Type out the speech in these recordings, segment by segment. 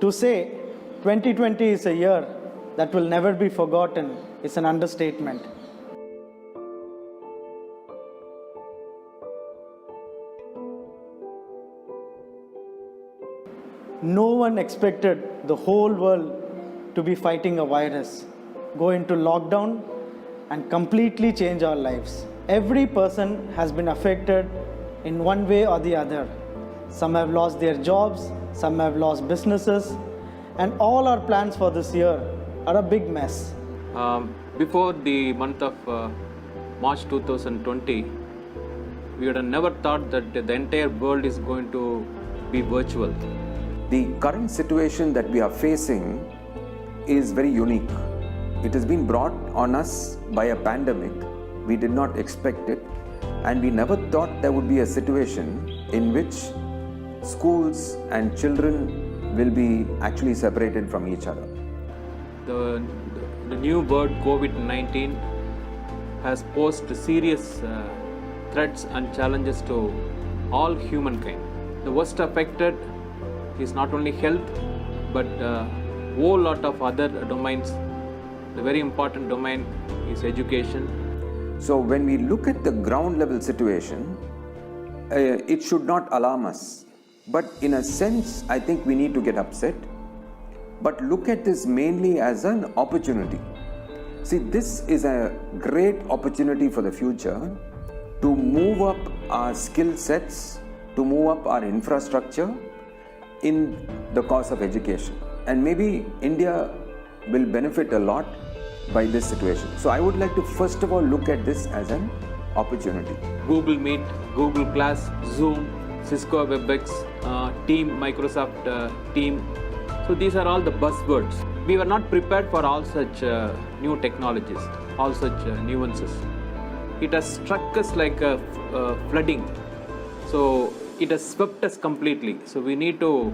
To say 2020 is a year that will never be forgotten is an understatement. No one expected the whole world to be fighting a virus, go into lockdown, and completely change our lives. Every person has been affected in one way or the other. Some have lost their jobs, some have lost businesses, and all our plans for this year are a big mess. Before the month of March 2020, we would have never thought that the entire world is going to be virtual. The current situation that we are facing is very unique. It has been brought on us by a pandemic. We did not expect it, and we never thought there would be a situation in which schools and children will be actually separated from each other. The new word COVID-19 has posed serious threats and challenges to all humankind. The worst affected is not only health, but a whole lot of other domains. The very important domain is education. So when we look at the ground level situation, it should not alarm us. But in a sense, I think we need to get upset. But look at this mainly as an opportunity. See, this is a great opportunity for the future to move up our skill sets, to move up our infrastructure in the cause of education. And maybe India will benefit a lot by this situation. So I would like to first of all look at this as an opportunity. Google Meet, Google Class, Zoom, Cisco WebEx, Team, Microsoft Team. So these are all the buzzwords. We were not prepared for all such new technologies, all such nuances. It has struck us like a flooding. So it has swept us completely. So we need to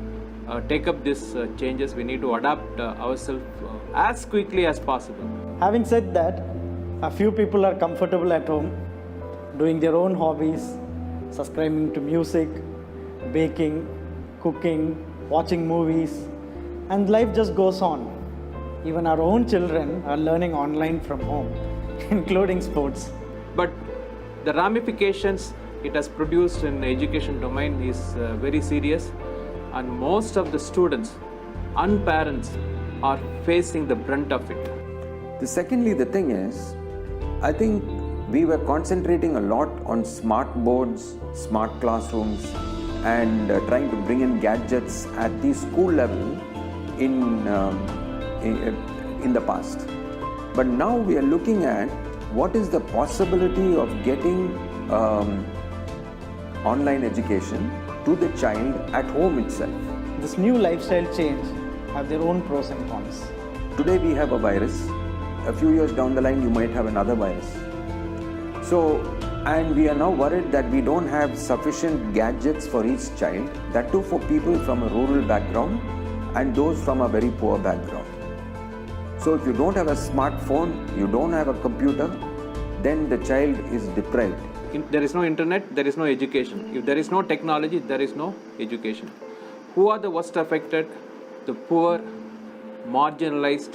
take up these changes. We need to adapt ourselves as quickly as possible. Having said that, a few people are comfortable at home, doing their own hobbies, subscribing to music, baking, cooking, watching movies, and life just goes on. Even our own children are learning online from home, including sports. But the ramifications it has produced in the education domain is very serious, and most of the students and parents are facing the brunt of it. Secondly, the thing is, I think we were concentrating a lot on smart boards, smart classrooms, and trying to bring in gadgets at the school level in the past. But now we are looking at what is the possibility of getting online education to the child at home itself. This new lifestyle change have their own pros and cons. Today we have a virus. A few years down the line, you might have another virus. So, and we are now worried that we don't have sufficient gadgets for each child, that too for people from a rural background and those from a very poor background. So if you don't have a smartphone, you don't have a computer, then the child is deprived. There is no internet, there is no education. If there is no technology, there is no education. Who are the worst affected? The poor, marginalized.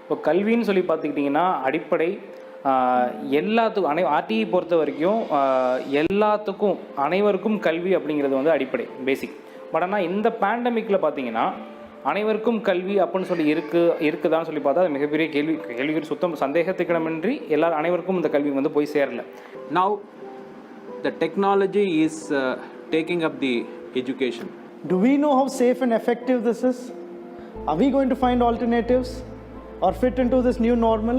இப்போ கல்வின்னு சொல்லி பார்த்துக்கிட்டிங்கன்னா அடிப்படை எல்லாத்துக்கும் RTI பொறுத்த வரைக்கும் எல்லாத்துக்கும் அனைவருக்கும் கல்வி அப்படிங்கிறது வந்து அடிப்படை பேசிக். பட் ஆனால் இந்த பேண்டமிக்கில் பார்த்தீங்கன்னா அனைவருக்கும் கல்வி அப்படின்னு சொல்லி இருக்குதான்னு சொல்லி பார்த்தா அது மிகப்பெரிய கேள்வி சுத்தம் சந்தேகத்துக்கிடமின்றி அனைவருக்கும் இந்த கல்வி வந்து போய் சேரல. Now the technology is taking up the education. Do we know how safe and effective this is? Are we going to find alternatives or fit into this new normal?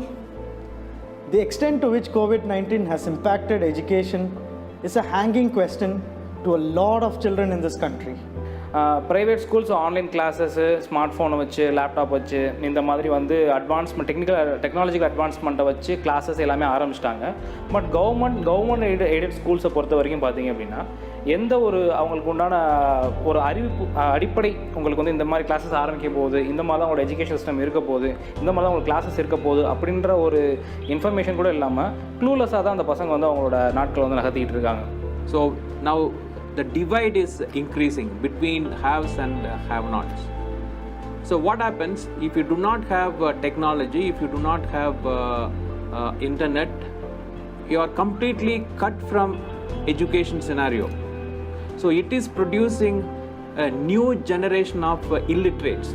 The extent to which COVID-19 has impacted education is a hanging question to a lot of children in this country. Private schools online classes smart ஃபோனை வச்சு laptop வச்சு இந்த மாதிரி வந்து advancement technological அட்வான்ஸ்மெண்ட்டை வச்சு classes எல்லாமே ஆரம்பிச்சிட்டாங்க. But government aided ஸ்கூல்ஸை பொறுத்த வரைக்கும் பார்த்தீங்க அப்படின்னா எந்த ஒரு அவங்களுக்கு உண்டான ஒரு அறிவிப்பு அடிப்படை உங்களுக்கு வந்து இந்த மாதிரி கிளாஸஸ் ஆரம்பிக்க போகுது, இந்த மாதிரி தான் அவங்களோட எஜுகேஷன் சிஸ்டம் இருக்க போகுது, இந்த மாதிரி தான் உங்களுக்கு கிளாஸஸ் இருக்க போகுது அப்படின்ற ஒரு இன்ஃபர்மேஷன் கூட இல்லாமல் க்ளூலெஸ்ஸாக தான் அந்த பசங்க வந்து அவங்களோட நாட்களை வந்து நகர்த்திக்கிட்டு இருக்காங்க. So now the divide is increasing between haves and have-nots. So what happens if you do not have technology, if you do not have internet, you are completely cut from education scenario. So it is producing a new generation of illiterates.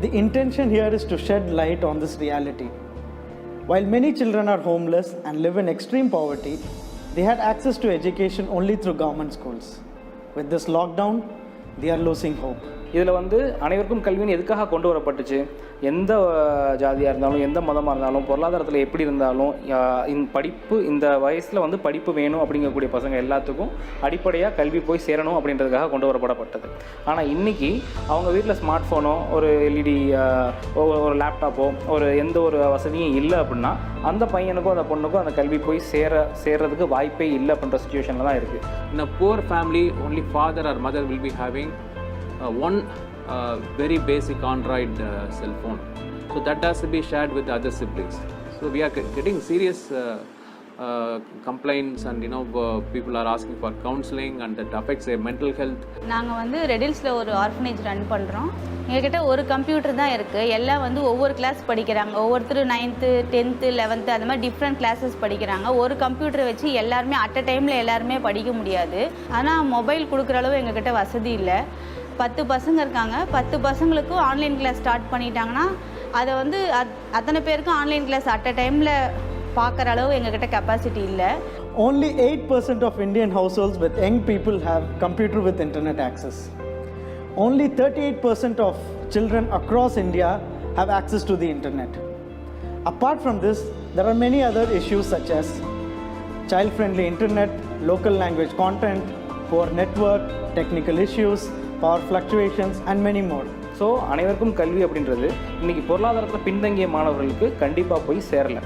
The intention here is to shed light on this reality. While many children are homeless and live in extreme poverty, they had access to education only through government schools. With this lockdown, they are losing hope. இதில் வந்து அனைவருக்கும் கல்வின்னு எதுக்காக கொண்டு வரப்பட்டுச்சு, எந்த ஜாதியாக இருந்தாலும் எந்த மதமாக இருந்தாலும் பொருளாதாரத்தில் எப்படி இருந்தாலும் இந்த படிப்பு இந்த வயசில் வந்து படிப்பு வேணும் அப்படிங்கக்கூடிய பசங்க எல்லாத்துக்கும் அடிப்படையாக கல்வி போய் சேரணும் அப்படின்றதுக்காக கொண்டு வரப்படப்பட்டது. ஆனால் இன்றைக்கி அவங்க வீட்டில் ஸ்மார்ட் ஃபோனோ ஒரு எல்இடி ஒரு லேப்டாப்போ ஒரு எந்த ஒரு வசதியும் இல்லை அப்படின்னா அந்த பையனுக்கும் அந்த பொண்ணுக்கும் அந்த கல்வி போய் சேர்றதுக்கு வாய்ப்பே இல்லை அப்படின்ற சுச்சுவேஷனில் தான் இருக்குது. In a poor family, only father or mother will be having one very basic Android cell phone. So that has to be shared with the other siblings. So we are getting serious complaints, and people are asking for counseling, and that affects their mental health. நாங்கள் வந்து ரெடில்ஸில் ஒரு orphanage run பண்ணுறோம். எங்ககிட்ட ஒரு computer தான் இருக்குது. எல்லாம் வந்து ஒவ்வொரு கிளாஸ் படிக்கிறாங்க. ஒவ்வொருத்தரும் 9th 10th 11th அந்த மாதிரி டிஃப்ரெண்ட் கிளாஸஸ் படிக்கிறாங்க. ஒரு கம்ப்யூட்டரை வச்சு எல்லாருமே அட் அ டைமில் எல்லாருமே படிக்க முடியாது. ஆனால் மொபைல் கொடுக்குற அளவு எங்ககிட்ட வசதி இல்லை. 10 பசங்க இருக்காங்க. 10 பசங்களுக்கும் ஆன்லைன் கிளாஸ் ஸ்டார்ட் பண்ணிட்டாங்கன்னா அதை வந்து அத்தனை பேருக்கும் ஆன்லைன் கிளாஸ் அட் அ டைமில் பார்க்குற அளவு எங்ககிட்ட கெப்பாசிட்டி இல்லை. Only 8% of Indian households with young people have computer with internet access. Only 38% of children across India have access to the internet. Apart from this, there are many other issues such as child-friendly internet, local language content, poor network, technical issues, power fluctuations, and many more. So அனைவருக்கும் கல்வி அப்படின்றது இன்றைக்கி பொருளாதாரத்தில் பின்தங்கிய மாணவர்களுக்கு கண்டிப்பாக போய் சேரலை.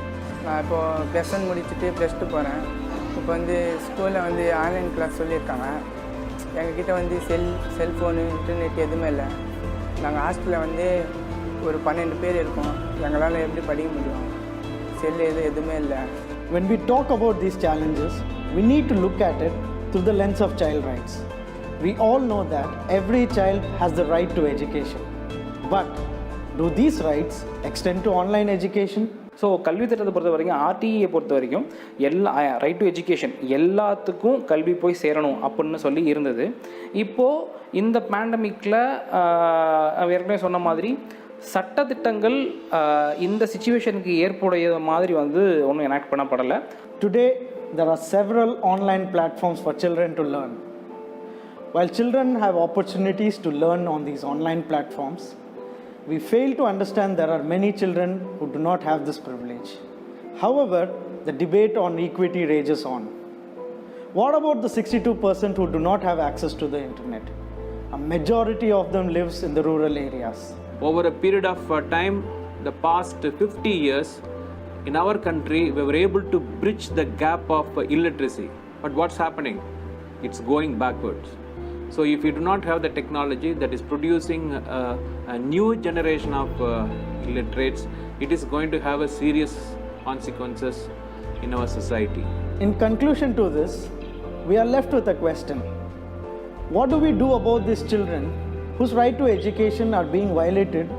நான் இப்போது +1 முடிச்சுட்டு +2 போகிறேன். இப்போ வந்து ஸ்கூலில் வந்து ஆன்லைன் கிளாஸ் சொல்லியிருக்காங்க. எங்ககிட்ட வந்து செல்ஃபோனு இன்டர்நெட் எதுவுமே இல்லை. நாங்கள் ஹாஸ்டலில் வந்து ஒரு 12 பேர் இருக்கோம். எங்களால் எப்படி படிக்க முடியும்? செல் எதுவுமே இல்லை. When we talk about these challenges, we need to look at it through the lens of child rights. We all know that every child has the right to education. But do these rights extend to online education? So கல்வி திட்டத்தை பொறுத்த வரைக்கும் ஆர்டிஇயை பொறுத்த வரைக்கும் எல்லா right to education எல்லாத்துக்கும் கல்வி போய் சேரணும் அப்படின்னு சொல்லி இருந்தது. இப்போது இந்த பேண்டமிக்கில் ஏற்கனவே சொன்ன மாதிரி சட்டத்திட்டங்கள் இந்த சிச்சுவேஷனுக்கு ஏற்புடைய மாதிரி வந்து ஒன்றும் enact பண்ணப்படலை. Today, there are several online platforms for children to learn. While children have opportunities to learn on these online platforms, we fail to understand there are many children who do not have this privilege. However, the debate on equity rages on. What about the 62% who do not have access to the internet? A majority of them lives in the rural areas. Over a period of time, the past 50 years, in our country, we were able to bridge the gap of illiteracy. But what's happening? It's going backwards. So if you do not have the technology that is producing a new generation of illiterates, it is going to have a serious consequences in our society. In conclusion to this, we are left with a question. What do we do about these children whose right to education are being violated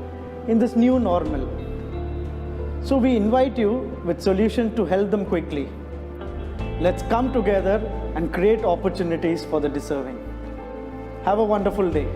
in this new normal? So we invite you with solutions to help them quickly. Let's come together and create opportunities for the deserving. Have a wonderful day.